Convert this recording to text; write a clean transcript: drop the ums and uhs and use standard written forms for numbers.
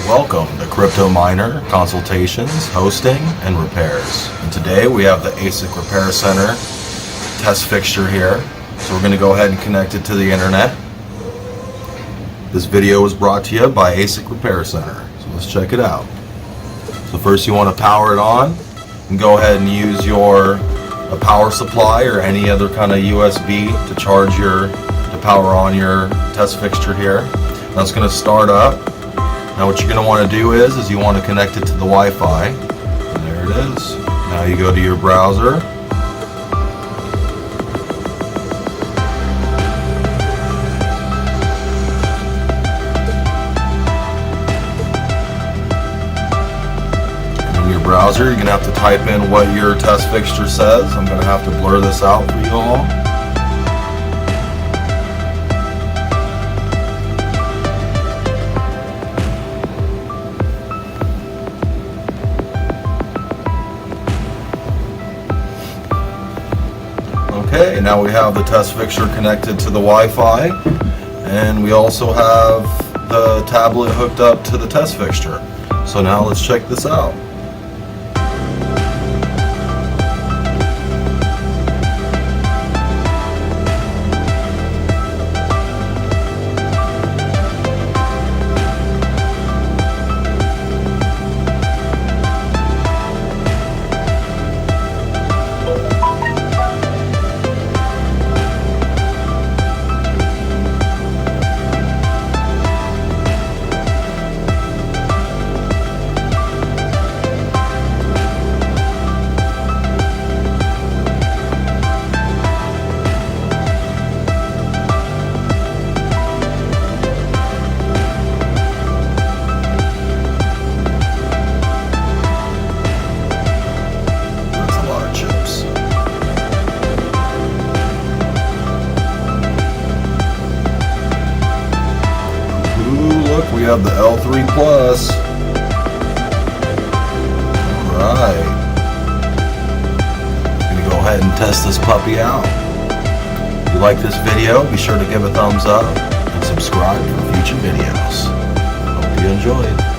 Welcome to Crypto Miner Consultations, Hosting, and Repairs. And today we have the ASIC Repair Center test fixture here. So we're going to go ahead and connect it to the internet. This video was brought to you by ASIC Repair Center. So let's check it out. So first you want to power it on and go ahead and use your power supply or any other kind of USB to charge to power on your test fixture here. That's going to start up. Now what you're going to want to do is you want to connect it to the Wi-Fi. And there it is. Now you go to your browser. In your browser, you're going to have to type in what your test fixture says. I'm going to have to blur this out for you all. Okay, now we have the test fixture connected to the Wi-Fi, and we also have the tablet hooked up to the test fixture. So now let's check this out. Look, we have the L3 Plus. Alright. I'm going to go ahead and test this puppy out. If you like this video, be sure to give a thumbs up and subscribe for future videos. Hope you enjoyed.